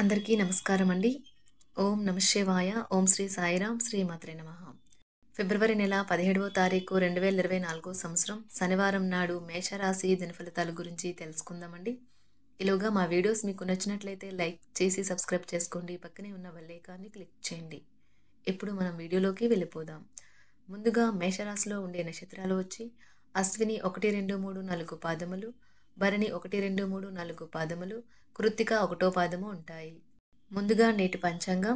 అందరికీ నమస్కారం అండి. ఓం నమః శివాయ. ఓం శ్రీ సాయిరాం. శ్రీ మాత్రే నమః. ఫిబ్రవరి నెల 17వ తారీఖు 2024 సంవత్సరం శనివారం నాడు మేషరాశి దినఫలితాల గురించి తెలుసుకుందామండి. ఈలోగా మా వీడియోస్ మీకు నచ్చినట్లయితే లైక్ చేసి సబ్స్క్రైబ్ చేసుకోండి. పక్కనే ఉన్న బెల్ ఐకాన్ని క్లిక్ చేయండి. ఇప్పుడు మనం వీడియోలోకి వెళ్ళిపోదాం. ముందుగా మేషరాశిలో ఉండే నక్షత్రాలు వచ్చి అశ్విని 1, 2, 3, 4 పాదములు, భరణి 1, 2, 3, 4 పాదములు, కృత్తిక 1వ పాదము ఉంటాయి. ముందుగా నేటి పంచాంగం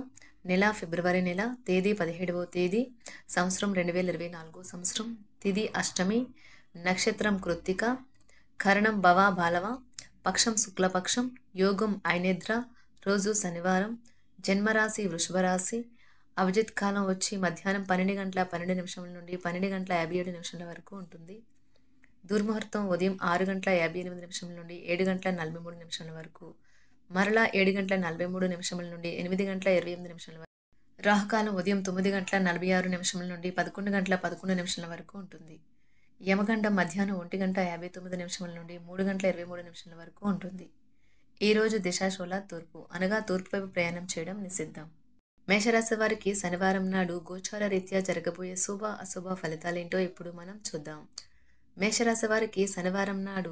నెల ఫిబ్రవరి నెల తేదీ 17వ తేదీ సంవత్సరం 2024 సంవత్సరం తిథి అష్టమి, నక్షత్రం కృత్తిక, కరణం భవ బాలవ, పక్షం శుక్లపక్షం, యోగం ఐనేద్ర, రోజు శనివారం, జన్మరాశి వృషభ రాశి, అభిజిత్ కాలం వచ్చి మధ్యాహ్నం 12 గంటల 12 నిమిషముల నుండి 12 గంటల 57 నిమిషాల వరకు ఉంటుంది. దుర్ముహూర్తం ఉదయం 6 గంటల 58 నిమిషముల నుండి 7 గంటల 43 నిమిషాల వరకు, మరలా 7 గంటల 43 నిమిషముల నుండి 8 గంటల 28 నిమిషాల వరకు. రాహుకాలం ఉదయం 9 గంటల 46 నిమిషముల నుండి 11 గంటల 11 నిమిషాల వరకు ఉంటుంది. యమగండం మధ్యాహ్నం 1 గంట 59 నిమిషముల నుండి 3 గంటల 23 నిమిషాల వరకు ఉంటుంది. ఈ రోజు దిశాశూల తూర్పు, అనగా తూర్పు వైపు ప్రయాణం చేయడం నిషిద్ధం. మేషరాశి వారికి శనివారం నాడు గోచార రీత్యా జరగబోయే శుభ అశుభ ఫలితాలేంటో ఇప్పుడు మనం చూద్దాం. మేషరాశి వారికి శనివారం నాడు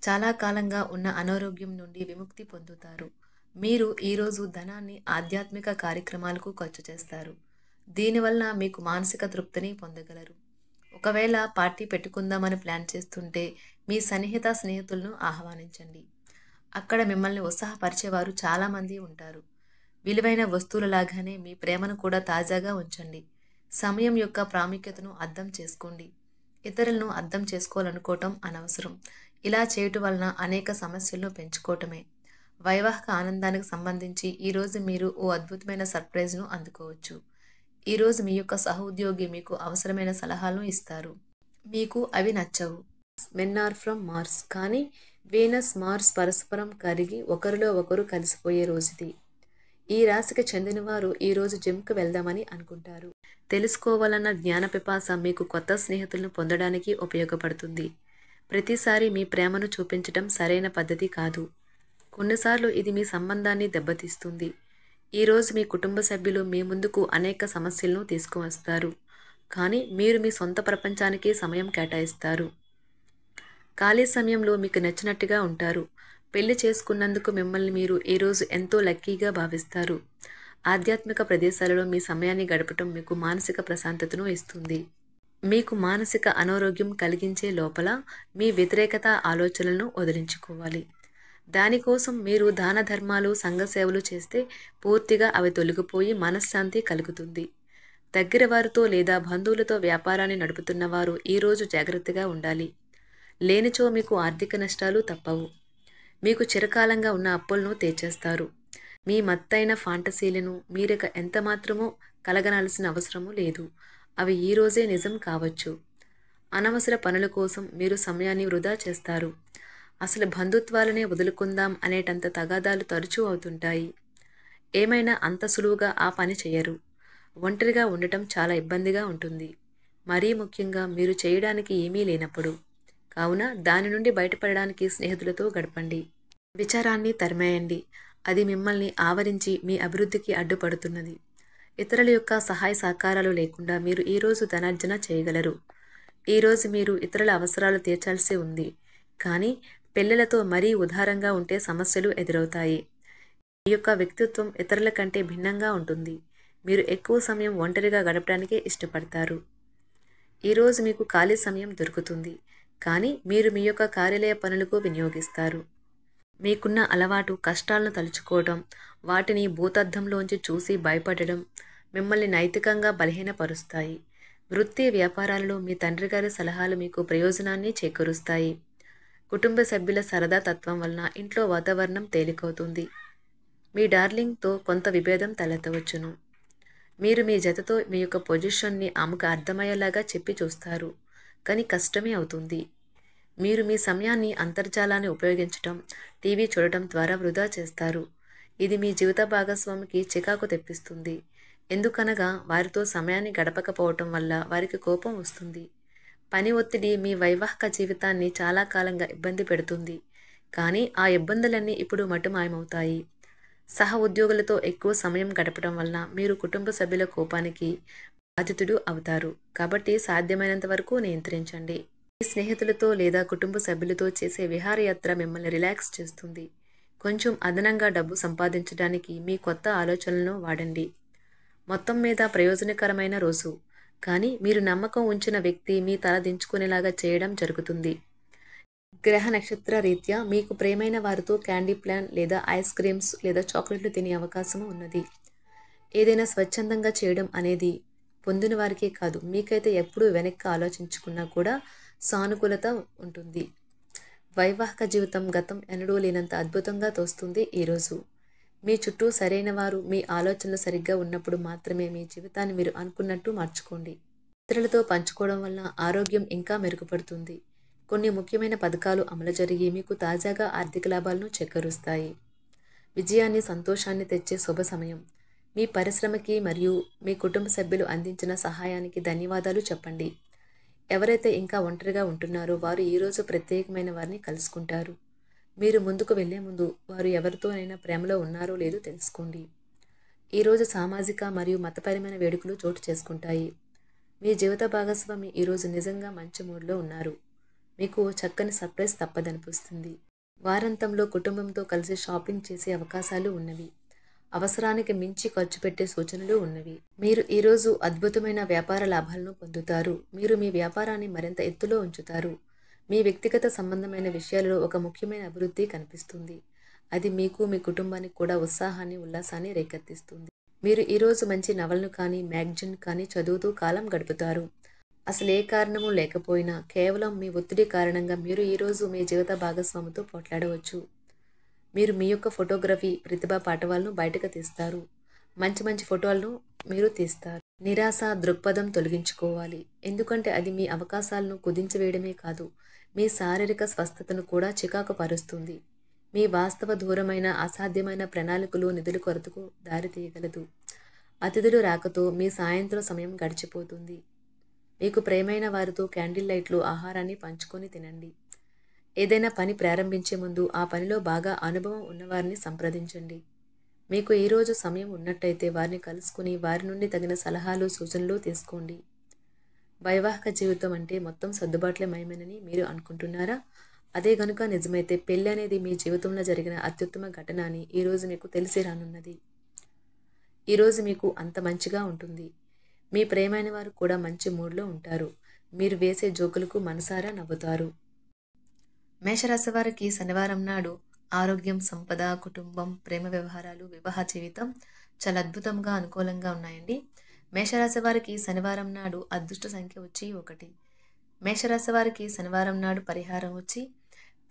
చాలా కాలంగా ఉన్న అనారోగ్యం నుండి విముక్తి పొందుతారు. మీరు ఈరోజు ధనాన్ని ఆధ్యాత్మిక కార్యక్రమాలకు ఖర్చు చేస్తారు. దీనివల్ల మీకు మానసిక తృప్తిని పొందగలరు. ఒకవేళ పార్టీ పెట్టుకుందామని ప్లాన్ చేస్తుంటే మీ సన్నిహిత స్నేహితులను ఆహ్వానించండి. అక్కడ మిమ్మల్ని ఉత్సాహపరిచేవారు చాలామంది ఉంటారు. విలువైన వస్తువుల లాగానే మీ ప్రేమను కూడా తాజాగా ఉంచండి. సమయం యొక్క ప్రాముఖ్యతను అర్థం చేసుకోండి. ఇతరులను అర్థం చేసుకోవాలనుకోవటం అనవసరం. ఇలా చేయటం వలన అనేక సమస్యలను పెంచుకోవటమే. వైవాహిక ఆనందానికి సంబంధించి ఈరోజు మీరు ఓ అద్భుతమైన సర్ప్రైజ్ను అందుకోవచ్చు. ఈరోజు మీ యొక్క సహోద్యోగి మీకు అవసరమైన సలహాలను ఇస్తారు. మీకు అవి నచ్చవు. మెన్ ఆర్ ఫ్రమ్ మార్స్, కానీ వీనస్ మార్స్ పరస్పరం కరిగి ఒకరిలో ఒకరు కలిసిపోయే రోజుది. ఈ రాశికి చెందినవారు ఈరోజు జిమ్కి వెళ్దామని అనుకుంటారు. తెలుసుకోవాలన్న జ్ఞాన పిపాస మీకు కొత్త స్నేహితులను పొందడానికి ఉపయోగపడుతుంది. ప్రతిసారి మీ ప్రేమను చూపించటం సరైన పద్ధతి కాదు. కొన్నిసార్లు ఇది మీ సంబంధాన్ని దెబ్బతీస్తుంది. ఈరోజు మీ కుటుంబ సభ్యులు మీ ముందుకు అనేక సమస్యలను తీసుకువస్తారు, కానీ మీరు మీ సొంత ప్రపంచానికి సమయం కేటాయిస్తారు. ఖాళీ సమయంలో మీకు నచ్చినట్టుగా ఉంటారు. పెళ్లి చేసుకున్నందుకు మిమ్మల్ని మీరు ఈరోజు ఎంతో లక్కీగా భావిస్తారు. ఆధ్యాత్మిక ప్రదేశాలలో మీ సమయాన్ని గడపటం మీకు మానసిక ప్రశాంతతను ఇస్తుంది. మీకు మానసిక అనారోగ్యం కలిగించే లోపల మీ వ్యతిరేకత ఆలోచనలను వదిలించుకోవాలి. దానికోసం మీరు దాన ధర్మాలు, సంఘ సేవలు చేస్తే పూర్తిగా అవి తొలగిపోయి మనశ్శాంతి కలుగుతుంది. దగ్గర వారితో లేదా బంధువులతో వ్యాపారాన్ని నడుపుతున్న వారు ఈరోజు జాగ్రత్తగా ఉండాలి. లేనిచో మీకు ఆర్థిక నష్టాలు తప్పవు. మీకు చిరకాలంగా ఉన్న అప్పులను తీర్చేస్తారు. మీ మత్తైన ఫాంటసీలను మీరిక ఎంత మాత్రమూ కలగనాల్సిన అవసరము లేదు. అవి ఈరోజే నిజం కావచ్చు. అనవసర పనుల కోసం మీరు సమయాన్ని వృధా చేస్తారు. అసలు బంధుత్వాలనే వదులుకుందాం అనేటంత తగాదాలు తరచూ అవుతుంటాయి. ఏమైనా అంత సులువుగా ఆ పని చేయరు. ఒంటరిగా ఉండటం చాలా ఇబ్బందిగా ఉంటుంది, మరీ ముఖ్యంగా మీరు చేయడానికి ఏమీ లేనప్పుడు. కావున దాని నుండి బయటపడడానికి స్నేహితులతో గడపండి. విచారాన్ని తరిమేయండి. అది మిమ్మల్ని ఆవరించి మీ అభివృద్ధికి అడ్డుపడుతున్నది. ఇతరుల యొక్క సహాయ సహకారాలు లేకుండా మీరు ఈరోజు ధనార్జన చేయగలరు. ఈరోజు మీరు ఇతరుల అవసరాలు తీర్చాల్సి ఉంది, కానీ పిల్లలతో మరీ ఉదారంగా ఉంటే సమస్యలు ఎదురవుతాయి. మీ యొక్క వ్యక్తిత్వం ఇతరుల కంటే భిన్నంగా ఉంటుంది. మీరు ఎక్కువ సమయం ఒంటరిగా గడపడానికే ఇష్టపడతారు. ఈరోజు మీకు ఖాళీ సమయం దొరుకుతుంది, కానీ మీరు మీ యొక్క కార్యాలయ పనులకు వినియోగిస్తారు. మీకున్న అలవాటు కష్టాలను తలుచుకోవడం, వాటిని భూతద్దంలోంచి చూసి భయపడడం మిమ్మల్ని నైతికంగా బలహీనపరుస్తాయి. వృత్తి వ్యాపారాలలో మీ తండ్రి గారి సలహాలు మీకు ప్రయోజనాన్ని చేకూరుస్తాయి. కుటుంబ సభ్యుల సరదా తత్వం వలన ఇంట్లో వాతావరణం తేలికవుతుంది. మీ డార్లింగ్తో కొంత విభేదం తలెత్తవచ్చును. మీరు మీ జతతో మీ యొక్క పొజిషన్ని ఆమెకు అర్థమయ్యేలాగా చెప్పి చూస్తారు, కానీ కష్టమే అవుతుంది. మీరు మీ సమయాన్ని అంతర్జాలాన్ని ఉపయోగించటం, టీవీ చూడటం ద్వారా వృధా చేస్తారు. ఇది మీ జీవిత భాగస్వామికి చికాకు తెప్పిస్తుంది. ఎందుకనగా వారితో సమయాన్ని గడపకపోవటం వల్ల వారికి కోపం వస్తుంది. పని ఒత్తిడి మీ వైవాహిక జీవితాన్ని చాలా కాలంగా ఇబ్బంది పెడుతుంది, కానీ ఆ ఇబ్బందులన్నీ ఇప్పుడు మటుమాయమవుతాయి. సహ ఉద్యోగులతో ఎక్కువ సమయం గడపడం వలన మీరు కుటుంబ సభ్యుల కోపానికి బాధితుడు అవుతారు. కాబట్టి సాధ్యమైనంత వరకు నియంత్రించండి. మీ స్నేహితులతో లేదా కుటుంబ సభ్యులతో చేసే విహారయాత్ర మిమ్మల్ని రిలాక్స్ చేస్తుంది. కొంచెం అదనంగా డబ్బు సంపాదించడానికి మీ కొత్త ఆలోచనలను వాడండి. మొత్తం మీద ప్రయోజనకరమైన రోజు. కానీ మీరు నమ్మకం ఉంచిన వ్యక్తి మీ తల దించుకునేలాగా చేయడం జరుగుతుంది. గ్రహ నక్షత్ర రీత్యా మీకు ప్రియమైన వారితో క్యాండీ ప్లాన్ లేదా ఐస్ క్రీమ్స్ లేదా చాక్లెట్లు తినే అవకాశం ఉన్నది. ఏదైనా స్వచ్ఛందంగా చేయడం అనేది పొందిన వారికే కాదు, మీకైతే ఎప్పుడూ వెనక్కి ఆలోచించుకున్నా కూడా సానుకూలత ఉంటుంది. వైవాహిక జీవితం గతం ఎన్నడూ లేనంత అద్భుతంగా తోస్తుంది ఈరోజు. మీ చుట్టూ సరైన వారు, మీ ఆలోచనలు సరిగ్గా ఉన్నప్పుడు మాత్రమే మీ జీవితాన్ని మీరు అనుకున్నట్టు మార్చుకోండి. ఇతరులతో పంచుకోవడం వల్ల ఆరోగ్యం ఇంకా మెరుగుపడుతుంది. కొన్ని ముఖ్యమైన పథకాలు అమలు జరిగి మీకు తాజాగా ఆర్థిక లాభాలను చేకూరుస్తాయి. విజయాన్ని, సంతోషాన్ని తెచ్చే శుభ సమయం. మీ పరిశ్రమకి మరియు మీ కుటుంబ సభ్యులు అందించిన సహాయానికి ధన్యవాదాలు చెప్పండి. ఎవరైతే ఇంకా ఒంటరిగా ఉంటున్నారో వారు ఈరోజు ప్రత్యేకమైన వారిని కలుసుకుంటారు. మీరు ముందుకు వెళ్లే ముందు వారు ఎవరితోనైనా ప్రేమలో ఉన్నారో లేదో తెలుసుకోండి. ఈరోజు సామాజిక మరియు మతపరమైన వేడుకలు చోటు చేసుకుంటాయి. మీ జీవిత భాగస్వామి ఈరోజు నిజంగా మంచి మూడ్లో ఉన్నారు. మీకు చక్కని సర్ప్రైజ్ తప్పదనిపిస్తుంది. వారాంతంలో కుటుంబంతో కలిసి షాపింగ్ చేసే అవకాశాలు ఉన్నవి. అవసరానికి మించి ఖర్చు పెట్టే సూచనలు ఉన్నవి. మీరు ఈరోజు అద్భుతమైన వ్యాపార లాభాలను పొందుతారు. మీరు మీ వ్యాపారాన్ని మరింత ఎత్తులో ఉంచుతారు. మీ వ్యక్తిగత సంబంధమైన విషయాలలో ఒక ముఖ్యమైన అభివృద్ధి కనిపిస్తుంది. అది మీకు, మీ కుటుంబానికి కూడా ఉత్సాహాన్ని, ఉల్లాసాన్ని రేకెత్తిస్తుంది. మీరు ఈరోజు మంచి నవలను కానీ, మ్యాగజైన్ కానీ చదువుతూ కాలం గడుపుతారు. అసలు ఏ కారణము లేకపోయినా కేవలం మీ ఒత్తిడి కారణంగా మీరు ఈరోజు మీ జీవిత భాగస్వామితో పోట్లాడవచ్చు. మీరు మీ యొక్క ఫోటోగ్రఫీ ప్రతిభా పాటవాలను బయటకు తీస్తారు. మంచి మంచి ఫోటోలను మీరు తీస్తారు. నిరాశ దృక్పథం తొలగించుకోవాలి. ఎందుకంటే అది మీ అవకాశాలను కుదించివేయడమే కాదు, మీ శారీరక స్వస్థతను కూడా చికాకు పరుస్తుంది. మీ వాస్తవ దూరమైన అసాధ్యమైన ప్రణాళికలు నిధుల కొరతకు దారితీయగలదు. అతిథులు రాకతో మీ సాయంత్రం సమయం గడిచిపోతుంది. మీకు ప్రియమైన వారితో క్యాండిల్ లైట్లు, ఆహారాన్ని పంచుకొని తినండి. ఏదైనా పని ప్రారంభించే ముందు ఆ పనిలో బాగా అనుభవం ఉన్నవారిని సంప్రదించండి. మీకు ఈరోజు సమయం ఉన్నట్టయితే వారిని కలుసుకుని వారి నుండి తగిన సలహాలు, సూచనలు తీసుకోండి. వైవాహిక జీవితం అంటే మొత్తం సర్దుబాట్లే మయమేనని మీరు అనుకుంటున్నారా? అదే గనుక నిజమైతే పెళ్ళి అనేది మీ జీవితంలో జరిగిన అత్యుత్తమ ఘటన అని ఈరోజు మీకు తెలిసి రానున్నది. ఈరోజు మీకు అంత మంచిగా ఉంటుంది. మీ ప్రియమైన వారు కూడా మంచి మూడ్లో ఉంటారు. మీరు వేసే జోకులకు మనసారా నవ్వుతారు. మేషరాశి వారికి శనివారం నాడు ఆరోగ్యం, సంపద, కుటుంబం, ప్రేమ వ్యవహారాలు, వివాహ జీవితం చాలా అద్భుతంగా అనుకూలంగా ఉన్నాయండి. మేషరాశి వారికి శనివారం నాడు అదృష్ట సంఖ్య వచ్చి 1. మేషరాశి వారికి శనివారం నాడు పరిహారం వచ్చి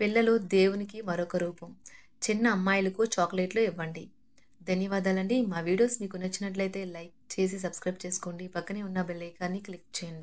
పిల్లలు దేవునికి మరొక రూపం. చిన్న అమ్మాయిలకు చాక్లెట్లు ఇవ్వండి. ధన్యవాదాలండి. మా వీడియోస్ మీకు నచ్చినట్లయితే లైక్ చేసి సబ్స్క్రైబ్ చేసుకోండి. పక్కనే ఉన్న బెల్ ఐకాన్ని క్లిక్ చేయండి.